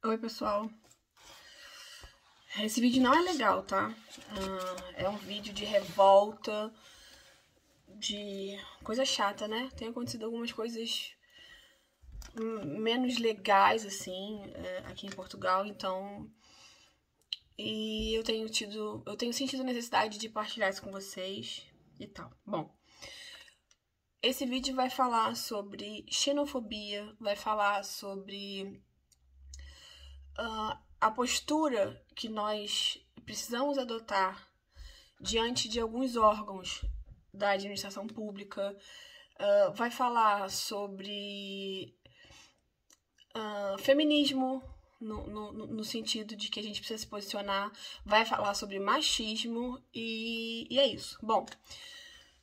Oi, pessoal. Esse vídeo não é legal, tá? É um vídeo de revolta, de coisa chata, né? Tem acontecido algumas coisas menos legais, assim, aqui em Portugal, então... E eu tenho sentido a necessidade de partilhar isso com vocês e tal. Bom, esse vídeo vai falar sobre xenofobia, vai falar sobre a postura que nós precisamos adotar diante de alguns órgãos da administração pública, vai falar sobre feminismo, no sentido de que a gente precisa se posicionar, vai falar sobre machismo e é isso. Bom,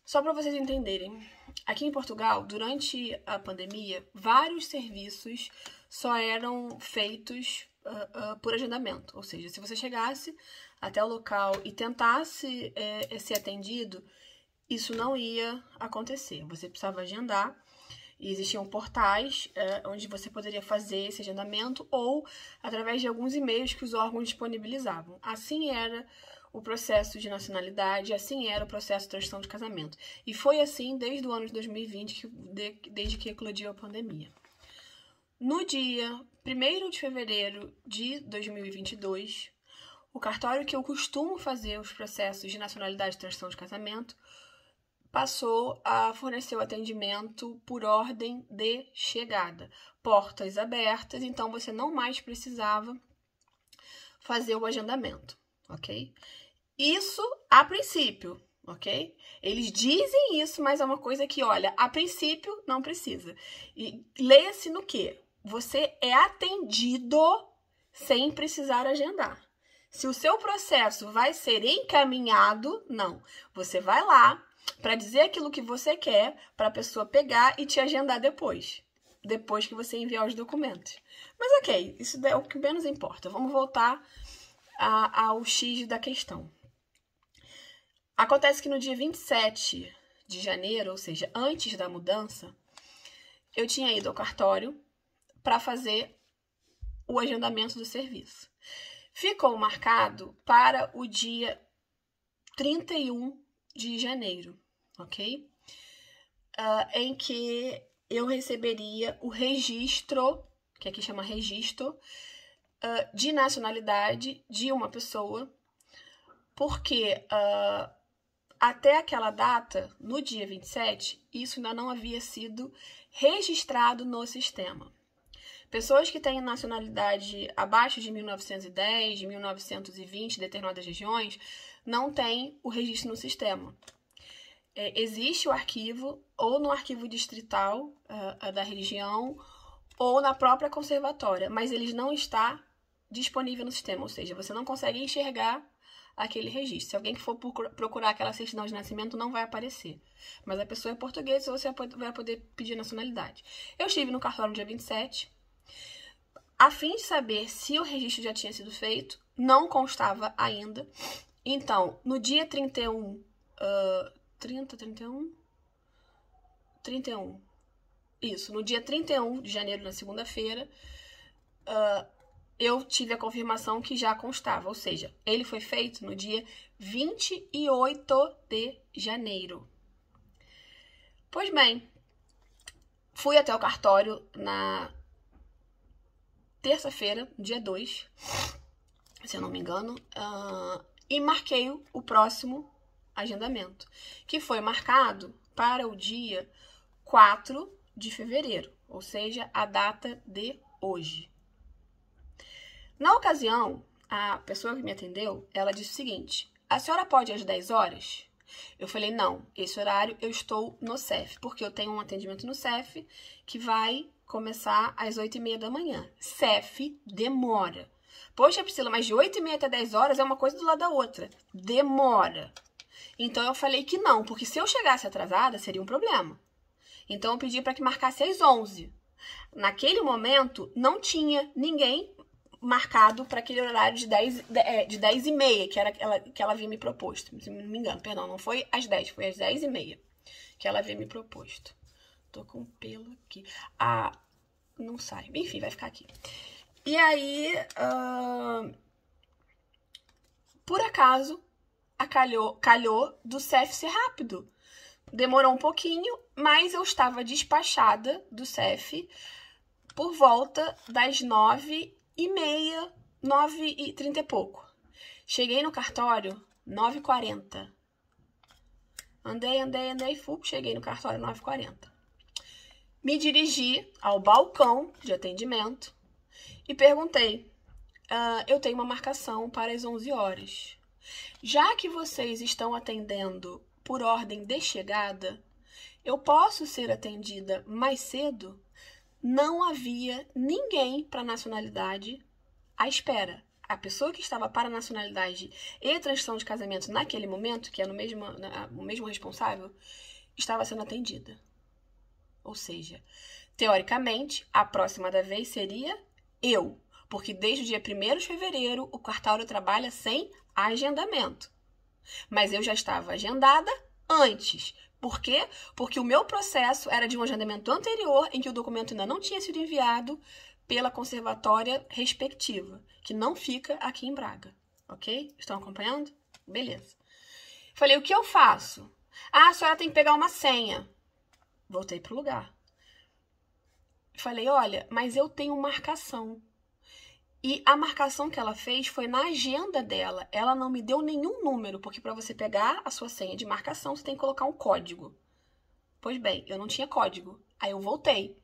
só para vocês entenderem, aqui em Portugal, durante a pandemia, vários serviços só eram feitos por agendamento. Ou seja, se você chegasse até o local e tentasse ser atendido, isso não ia acontecer. Você precisava agendar e existiam portais onde você poderia fazer esse agendamento ou através de alguns e-mails que os órgãos disponibilizavam. Assim era o processo de nacionalidade, assim era o processo de transição de casamento. E foi assim desde o ano de 2020, desde que eclodiu a pandemia. No dia 1º de fevereiro de 2022, o cartório que eu costumo fazer os processos de nacionalidade e transição de casamento passou a fornecer o atendimento por ordem de chegada. Portas abertas, então você não mais precisava fazer o agendamento, ok? Isso a princípio, ok? Eles dizem isso, mas é uma coisa que, olha, a princípio não precisa. E leia-se no quê? Você é atendido sem precisar agendar. Se o seu processo vai ser encaminhado, não. Você vai lá para dizer aquilo que você quer, para a pessoa pegar e te agendar depois que você enviar os documentos. Mas ok, isso é o que menos importa. Vamos voltar ao X da questão. Acontece que no dia 27 de janeiro, ou seja, antes da mudança, eu tinha ido ao cartório para fazer o agendamento do serviço. Ficou marcado para o dia 31 de janeiro, ok? Em que eu receberia o registro, que aqui chama registro, de nacionalidade de uma pessoa, porque até aquela data, no dia 27, isso ainda não havia sido registrado no sistema. Pessoas que têm nacionalidade abaixo de 1910, de 1920, em determinadas regiões, não têm o registro no sistema. Existe o arquivo, ou no arquivo distrital da região, ou na própria conservatória, mas ele não está disponível no sistema, ou seja, você não consegue enxergar aquele registro. Se alguém que for procurar aquela certidão de nascimento, não vai aparecer. Mas a pessoa é portuguesa, você vai poder pedir nacionalidade. Eu estive no cartório no dia 27, a fim de saber se o registro já tinha sido feito, não constava ainda. Então, no dia 31... 31? Isso, no dia 31 de janeiro, na segunda-feira, eu tive a confirmação que já constava, ou seja, ele foi feito no dia 28 de janeiro. Pois bem, fui até o cartório na terça-feira, dia 2, se eu não me engano, e marquei o próximo agendamento, que foi marcado para o dia 4 de fevereiro, ou seja, a data de hoje. Na ocasião, a pessoa que me atendeu, ela disse o seguinte: a senhora pode ir às 10 horas? Eu falei, não, esse horário eu estou no CEF, porque eu tenho um atendimento no CEF que vai começar às 8h30 da manhã. CEF demora. Poxa, Priscila, mas de 8h30 até 10 horas é uma coisa do lado da outra. Demora. Então eu falei que não, porque se eu chegasse atrasada, seria um problema. Então eu pedi para que marcasse às 11. Naquele momento, não tinha ninguém marcado para aquele horário de 10h30, que ela havia me proposto. Se não me engano, perdão, não foi às 10, foi às 10h30 que ela havia me proposto. Tô com pelo aqui. Não sai. Enfim, vai ficar aqui. E aí, por acaso, calhou do CEF ser rápido. Demorou um pouquinho, mas eu estava despachada do CEF por volta das 9h30, 9h30 e pouco. Cheguei no cartório 9h40. Andei, cheguei no cartório 9h40. Me dirigi ao balcão de atendimento e perguntei, eu tenho uma marcação para as 11 horas. Já que vocês estão atendendo por ordem de chegada, eu posso ser atendida mais cedo? Não havia ninguém para nacionalidade à espera. A pessoa que estava para nacionalidade e transição de casamento naquele momento, que é o mesmo responsável, estava sendo atendida. Ou seja, teoricamente, a próxima da vez seria eu, porque desde o dia 1º de fevereiro o cartório trabalha sem agendamento. Mas eu já estava agendada antes. Por quê? Porque o meu processo era de um agendamento anterior em que o documento ainda não tinha sido enviado pela conservatória respectiva, que não fica aqui em Braga, ok? Estão acompanhando? Beleza. Falei, o que eu faço? A senhora tem que pegar uma senha. Voltei pro lugar. Falei, olha, mas eu tenho marcação. E a marcação que ela fez foi na agenda dela. Ela não me deu nenhum número, porque para você pegar a sua senha de marcação, você tem que colocar um código. Pois bem, eu não tinha código. Aí eu voltei.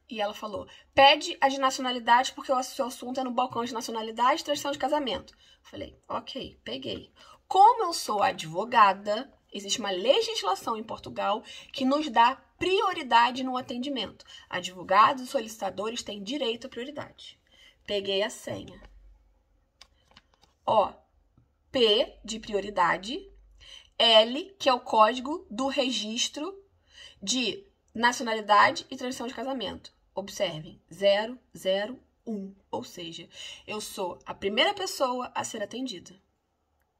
E ela falou, pede a de nacionalidade, porque o seu assunto é no balcão de nacionalidade e transição de casamento. Falei, ok, peguei. Como eu sou advogada, existe uma legislação em Portugal que nos dá prioridade no atendimento. Advogados e solicitadores têm direito à prioridade. Peguei a senha. Ó, P de prioridade, L, que é o código do registro de nacionalidade e transição de casamento. Observem, 001. Ou seja, eu sou a primeira pessoa a ser atendida.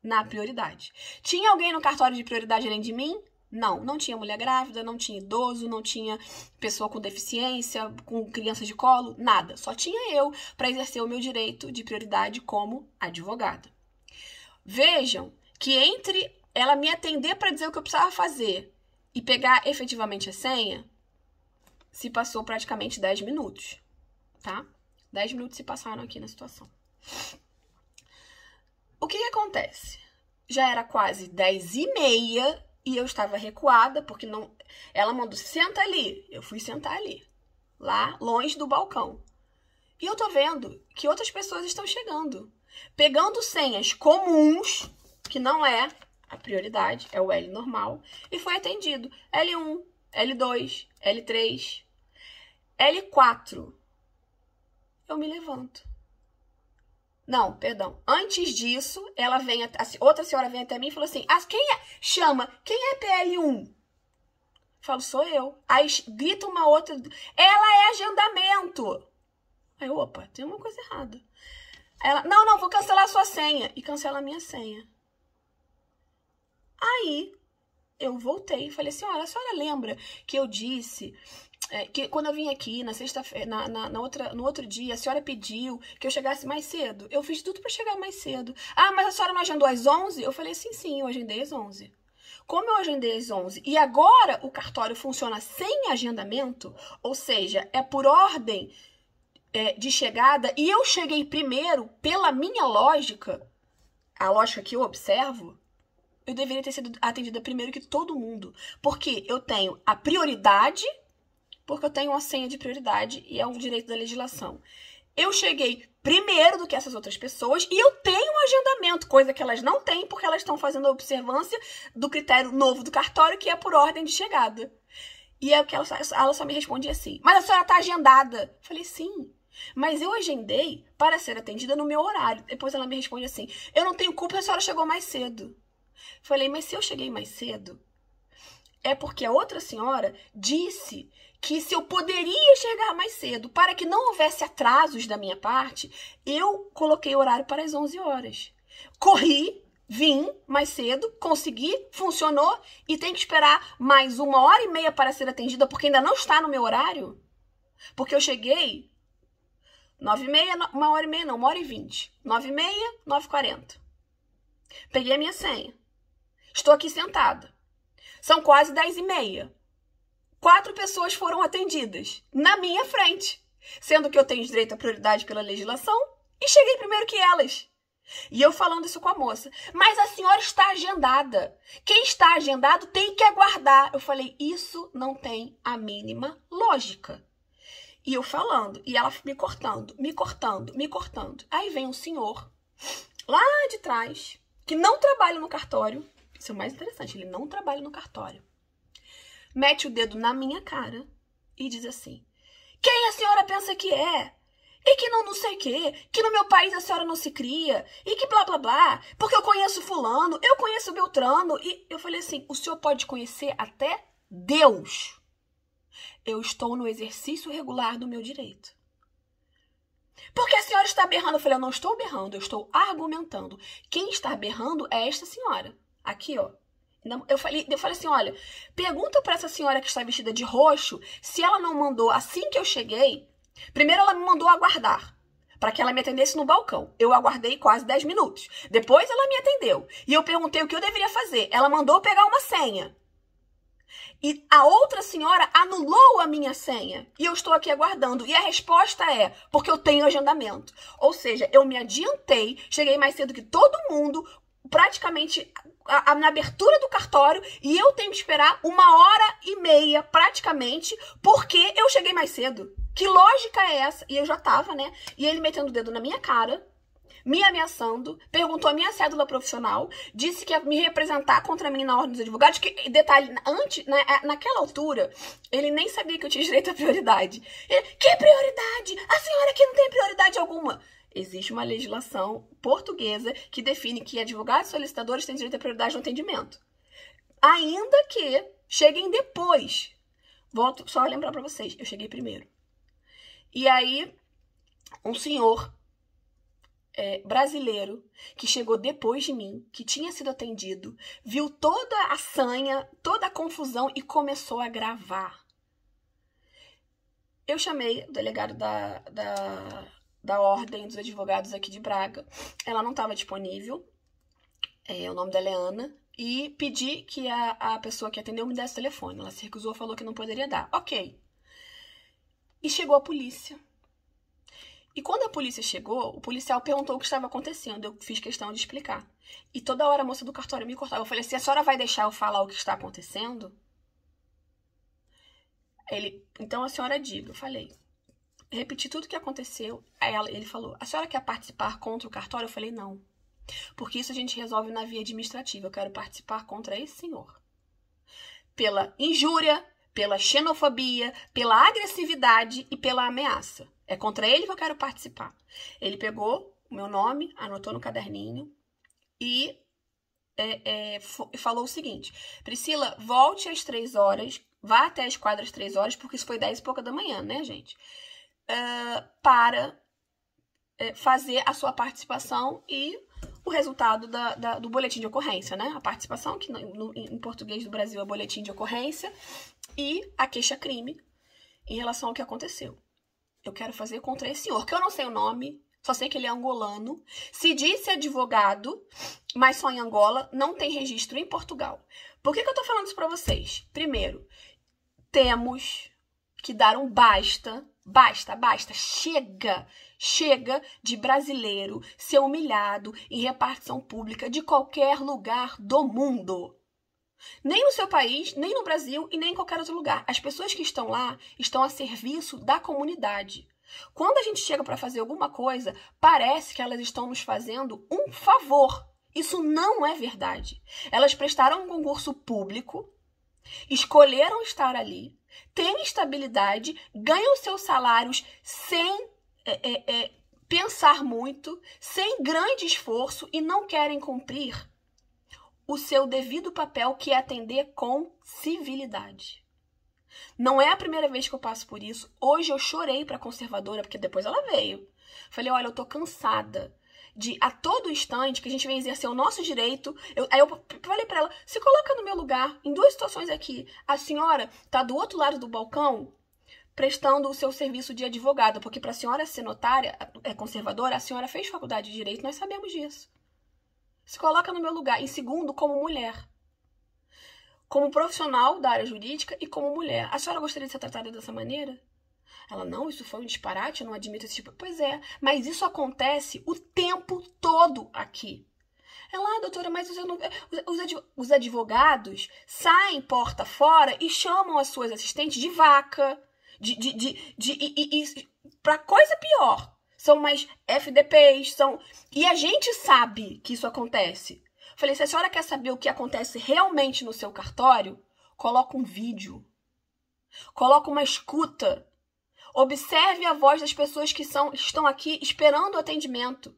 Na prioridade. Tinha alguém no cartório de prioridade além de mim? Não, não tinha mulher grávida, não tinha idoso, não tinha pessoa com deficiência, com criança de colo, nada. Só tinha eu para exercer o meu direito de prioridade como advogada. Vejam que entre ela me atender para dizer o que eu precisava fazer e pegar efetivamente a senha, se passou praticamente 10 minutos, tá? 10 minutos se passaram aqui na situação. O que acontece? Já era quase 10h30 e eu estava recuada, porque não. Ela mandou, senta ali. Eu fui sentar ali, lá longe do balcão. E eu tô vendo que outras pessoas estão chegando, pegando senhas comuns, que não é a prioridade, é o L normal, e foi atendido. L1, L2, L3, L4. Eu me levanto. Não, perdão. Antes disso, ela vem, outra senhora vem até mim e falou assim, quem é PL1? Falo, sou eu. Aí grita uma outra, ela é agendamento. Aí, opa, tem uma coisa errada. Ela, não, vou cancelar a sua senha. E cancela a minha senha. Aí, eu voltei e falei assim, olha, a senhora lembra que eu disse que quando eu vim aqui na sexta-feira, no outro dia, a senhora pediu que eu chegasse mais cedo. Eu fiz tudo para chegar mais cedo. Ah, mas a senhora não agendou às 11? Eu falei, sim, eu agendei às 11. Como eu agendei às 11 e agora o cartório funciona sem agendamento, ou seja, é por ordem de chegada, e eu cheguei primeiro pela minha lógica, a lógica que eu observo, eu deveria ter sido atendida primeiro que todo mundo. Porque eu tenho a prioridade, porque eu tenho uma senha de prioridade e é um direito da legislação. Eu cheguei primeiro do que essas outras pessoas e eu tenho um agendamento, coisa que elas não têm porque elas estão fazendo a observância do critério novo do cartório, que é por ordem de chegada. E é o que ela só me respondia assim, mas a senhora está agendada. Eu falei, sim, mas eu agendei para ser atendida no meu horário. Depois ela me responde assim, eu não tenho culpa, a senhora chegou mais cedo. Eu falei, mas se eu cheguei mais cedo, é porque a outra senhora disse que se eu poderia chegar mais cedo, para que não houvesse atrasos da minha parte, eu coloquei o horário para as 11 horas. Corri, vim mais cedo, consegui, funcionou, e tem que esperar mais 1h30 para ser atendida, porque ainda não está no meu horário? Porque eu cheguei 9h30, 1h30 não, 1h20. 9h30, 9h40. Peguei a minha senha. Estou aqui sentada. São quase 10h30. 4 pessoas foram atendidas na minha frente, sendo que eu tenho direito à prioridade pela legislação e cheguei primeiro que elas. E eu falando isso com a moça. Mas a senhora está agendada. Quem está agendado tem que aguardar. Eu falei, isso não tem a mínima lógica. E eu falando, e ela me cortando, me cortando, me cortando. Aí vem um senhor, lá de trás, que não trabalha no cartório. Isso é o mais interessante, ele não trabalha no cartório. Mete o dedo na minha cara e diz assim, quem a senhora pensa que é? E que não sei o quê, que no meu país a senhora não se cria, e que blá blá blá, porque eu conheço fulano, eu conheço Beltrano. E eu falei assim, o senhor pode conhecer até Deus. Eu estou no exercício regular do meu direito. Porque a senhora está berrando. Eu falei, eu não estou berrando, eu estou argumentando. Quem está berrando é esta senhora. Aqui, ó. Eu falei assim, olha, pergunta para essa senhora que está vestida de roxo se ela não mandou, assim que eu cheguei, primeiro ela me mandou aguardar, para que ela me atendesse no balcão. Eu aguardei quase 10 minutos. Depois ela me atendeu. E eu perguntei o que eu deveria fazer. Ela mandou pegar uma senha. E a outra senhora anulou a minha senha. E eu estou aqui aguardando. E a resposta é, porque eu tenho agendamento. Ou seja, eu me adiantei, cheguei mais cedo que todo mundo, praticamente na abertura do cartório, e eu tenho que esperar 1h30, praticamente, porque eu cheguei mais cedo. Que lógica é essa? E eu já tava, né? E ele metendo o dedo na minha cara, me ameaçando, perguntou a minha cédula profissional, disse que ia me representar contra mim na ordem dos advogados, que, detalhe, antes, naquela altura, ele nem sabia que eu tinha direito à prioridade. Ele, que prioridade? A senhora aqui não tem prioridade alguma. Existe uma legislação portuguesa que define que advogados e solicitadores têm direito à prioridade no atendimento. Ainda que cheguem depois. Volto só a lembrar para vocês, eu cheguei primeiro. E aí, um senhor brasileiro que chegou depois de mim, que tinha sido atendido, viu toda a sanha, toda a confusão e começou a gravar. Eu chamei o delegado da Ordem dos Advogados aqui de Braga. Ela não estava disponível, o nome dela é Ana, e pedi que a pessoa que atendeu me desse o telefone. Ela se recusou, falou que não poderia dar. Ok. E chegou a polícia. E quando a polícia chegou, o policial perguntou o que estava acontecendo. Eu fiz questão de explicar. E toda hora a moça do cartório me cortava. Eu falei assim, a senhora vai deixar eu falar o que está acontecendo? Então a senhora diga. Eu falei, repeti tudo o que aconteceu. Aí ele falou, a senhora quer participar contra o cartório? Eu falei, não. Porque isso a gente resolve na via administrativa. Eu quero participar contra esse senhor. Pela injúria, pela xenofobia, pela agressividade e pela ameaça. É contra ele que eu quero participar. Ele pegou o meu nome, anotou no caderninho e falou o seguinte, Priscila, volte às 3 horas, vá até a esquadra às 3 horas, porque isso foi 10 e pouca da manhã, né, gente? Para fazer a sua participação e o resultado do boletim de ocorrência, né? A participação, que em português do Brasil é boletim de ocorrência, e a queixa-crime em relação ao que aconteceu. Eu quero fazer contra esse senhor, que eu não sei o nome, só sei que ele é angolano. Se disse advogado, mas só em Angola, não tem registro em Portugal. Por que eu tô falando isso pra vocês? Primeiro, temos que dar um basta, chega de brasileiro ser humilhado em repartição pública de qualquer lugar do mundo. Nem no seu país, nem no Brasil e nem em qualquer outro lugar. As pessoas que estão lá estão a serviço da comunidade. Quando a gente chega para fazer alguma coisa, parece que elas estão nos fazendo um favor. Isso não é verdade. Elas prestaram um concurso público, escolheram estar ali, têm estabilidade, ganham seus salários sem pensar muito, sem grande esforço e não querem cumprir o seu devido papel, que é atender com civilidade. Não é a primeira vez que eu passo por isso. Hoje eu chorei para a conservadora, porque depois ela veio. Falei, olha, eu tô cansada de, a todo instante, que a gente vem exercer o nosso direito. Aí eu falei para ela, se coloca no meu lugar, em 2 situações aqui. A senhora tá do outro lado do balcão, prestando o seu serviço de advogada, porque para a senhora ser notária, conservadora, a senhora fez faculdade de Direito, nós sabemos disso. Se coloca no meu lugar. Em segundo, como mulher. Como profissional da área jurídica e como mulher. A senhora gostaria de ser tratada dessa maneira? Ela, não, isso foi um disparate, eu não admito esse tipo. Pois é, mas isso acontece o tempo todo aqui. Ela, doutora, mas os advogados saem porta fora e chamam as suas assistentes de vaca, pra coisa pior. São mais FDPs, E a gente sabe que isso acontece. Falei, se a senhora quer saber o que acontece realmente no seu cartório, coloca um vídeo. Coloca uma escuta. Observe a voz das pessoas que estão aqui esperando o atendimento.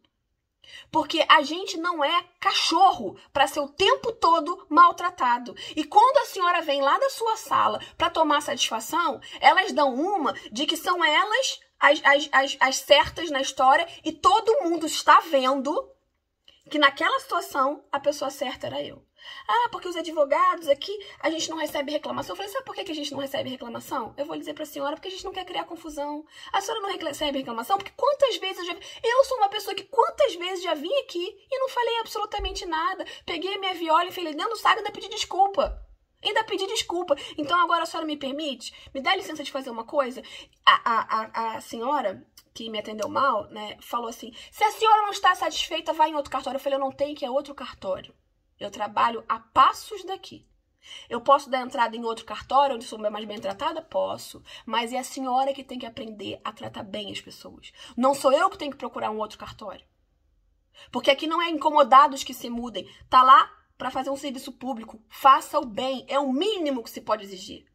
Porque a gente não é cachorro para ser o tempo todo maltratado. E quando a senhora vem lá da sua sala para tomar satisfação, elas dão uma de que são elas as certas na história e todo mundo está vendo que naquela situação a pessoa certa era eu. Ah, porque os advogados aqui, a gente não recebe reclamação. Eu falei, sabe por que a gente não recebe reclamação? Eu vou dizer pra senhora, porque a gente não quer criar confusão. A senhora não recebe reclamação, porque quantas vezes eu sou uma pessoa que quantas vezes já vim aqui e não falei absolutamente nada. Peguei a minha viola e falei, dentro do saco, ainda pedi desculpa. Então agora a senhora me permite? Me dá licença de fazer uma coisa? A senhora que me atendeu mal, né, falou assim, se a senhora não está satisfeita, vá em outro cartório. Eu falei, eu não tenho, que é outro cartório. Eu trabalho a passos daqui. Eu posso dar entrada em outro cartório, onde sou mais bem tratada? Posso. Mas é a senhora que tem que aprender a tratar bem as pessoas. Não sou eu que tenho que procurar um outro cartório. Porque aqui não é incomodados que se mudem. Tá lá para fazer um serviço público. Faça o bem. É o mínimo que se pode exigir.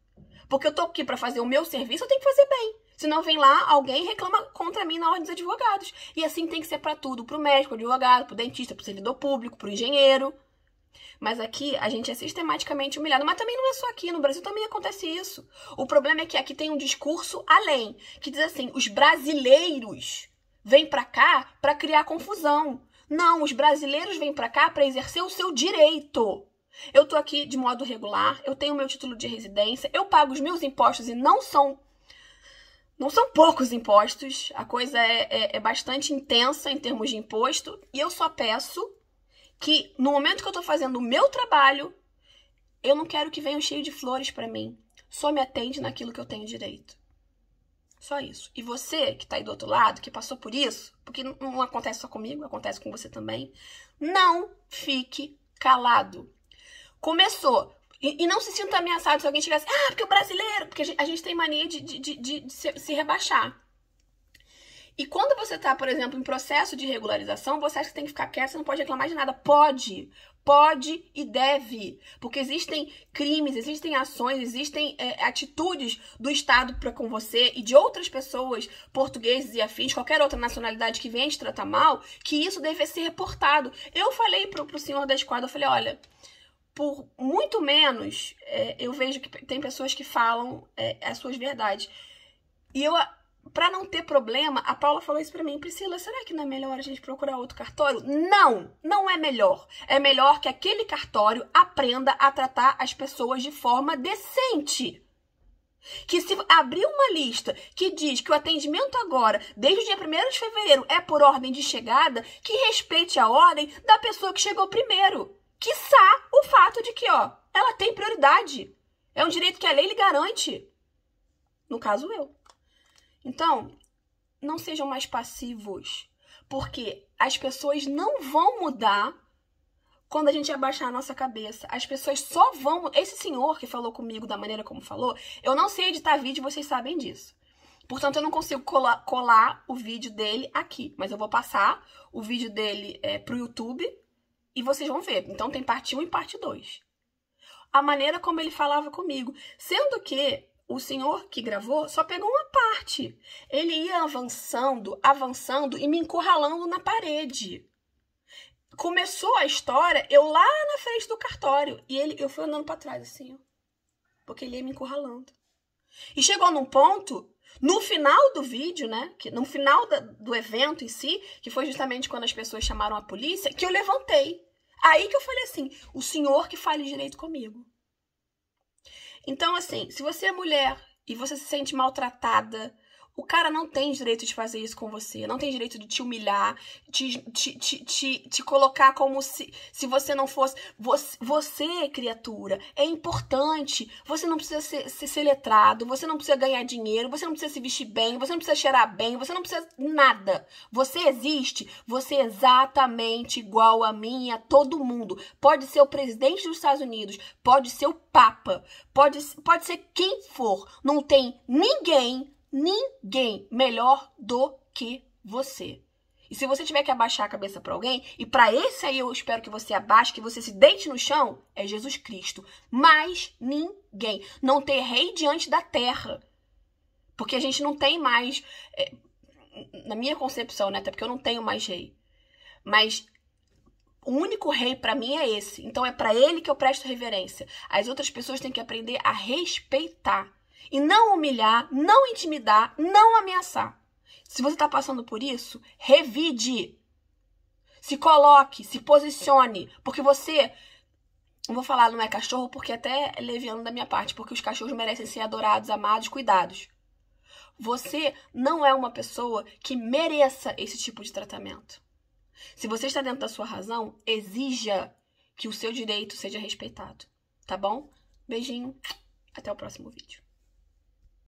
Porque eu tô aqui para fazer o meu serviço, eu tenho que fazer bem. Senão vem lá alguém e reclama contra mim na ordem dos advogados. E assim tem que ser para tudo. Pro médico, pro advogado, pro dentista, pro servidor público, pro engenheiro. Mas aqui a gente é sistematicamente humilhado. Mas também não é só aqui, no Brasil também acontece isso. O problema é que aqui tem um discurso além, que diz assim, os brasileiros vêm pra cá pra criar confusão. Não, os brasileiros vêm pra cá pra exercer o seu direito. Eu tô aqui de modo regular, eu tenho meu título de residência, eu pago os meus impostos e não são poucos impostos. A coisa é bastante intensa em termos de imposto. E eu só peço que no momento que eu tô fazendo o meu trabalho, eu não quero que venham cheio de flores pra mim. Só me atende naquilo que eu tenho direito. Só isso. E você que tá aí do outro lado, que passou por isso, porque não acontece só comigo, acontece com você também, não fique calado. Começou. E não se sinta ameaçado se alguém chegasse, porque o brasileiro, porque a gente tem mania de se rebaixar. E quando você está, por exemplo, em processo de regularização, você acha que tem que ficar quieto, você não pode reclamar de nada. Pode e deve. Porque existem crimes, existem ações, existem atitudes do Estado para com você e de outras pessoas, portugueses e afins, qualquer outra nacionalidade que venha te tratar mal, que isso deve ser reportado. Eu falei pro senhor da esquadra, eu falei, olha, por muito menos, eu vejo que tem pessoas que falam as suas verdades. E eu... Pra não ter problema, a Paula falou isso pra mim. Priscila, será que não é melhor a gente procurar outro cartório? Não, não é melhor. É melhor que aquele cartório aprenda a tratar as pessoas de forma decente. Que se abrir uma lista que diz que o atendimento agora, desde o dia 1º de fevereiro, é por ordem de chegada, que respeite a ordem da pessoa que chegou primeiro. Quiçá o fato de que, ela tem prioridade. É um direito que a lei lhe garante. No caso, eu. Então, não sejam mais passivos, porque as pessoas não vão mudar quando a gente abaixar a nossa cabeça. As pessoas só vão... Esse senhor que falou comigo da maneira como falou, eu não sei editar vídeo, vocês sabem disso. Portanto, eu não consigo colar o vídeo dele aqui, mas eu vou passar o vídeo dele pro YouTube e vocês vão ver. Então, tem parte 1 e parte 2. A maneira como ele falava comigo, sendo que o senhor que gravou só pegou uma parte. Ele ia avançando e me encurralando na parede. Começou a história, eu lá na frente do cartório. E eu fui andando pra trás, assim, porque ele ia me encurralando. E chegou num ponto, no final do vídeo, né? No final do evento em si, que foi justamente quando as pessoas chamaram a polícia, que eu levantei. Aí que eu falei assim, o senhor que fale direito comigo. Então, assim, se você é mulher e você se sente maltratada, o cara não tem direito de fazer isso com você, não tem direito de te humilhar, te colocar como se você não fosse... Você, criatura, é importante. Você não precisa ser letrado, você não precisa ganhar dinheiro, você não precisa se vestir bem, você não precisa cheirar bem, você não precisa nada. Você existe, você é exatamente igual a mim e a todo mundo. Pode ser o presidente dos Estados Unidos, pode ser o Papa, pode ser quem for. Não tem ninguém melhor do que você. E se você tiver que abaixar a cabeça para alguém, e para esse aí eu espero que você abaixe, que você se deite no chão, é Jesus Cristo. Mas ninguém. Não ter rei diante da terra. Porque a gente não tem mais, na minha concepção, né? Até porque eu não tenho mais rei. Mas o único rei para mim é esse. Então é para ele que eu presto reverência. As outras pessoas têm que aprender a respeitar. E não humilhar, não intimidar, não ameaçar. Se você está passando por isso, revide. Se coloque, se posicione. Porque você... Não vou falar não é cachorro, porque até é leviano da minha parte. Porque os cachorros merecem ser adorados, amados, cuidados. Você não é uma pessoa que mereça esse tipo de tratamento. Se você está dentro da sua razão, exija que o seu direito seja respeitado. Tá bom? Beijinho. Até o próximo vídeo.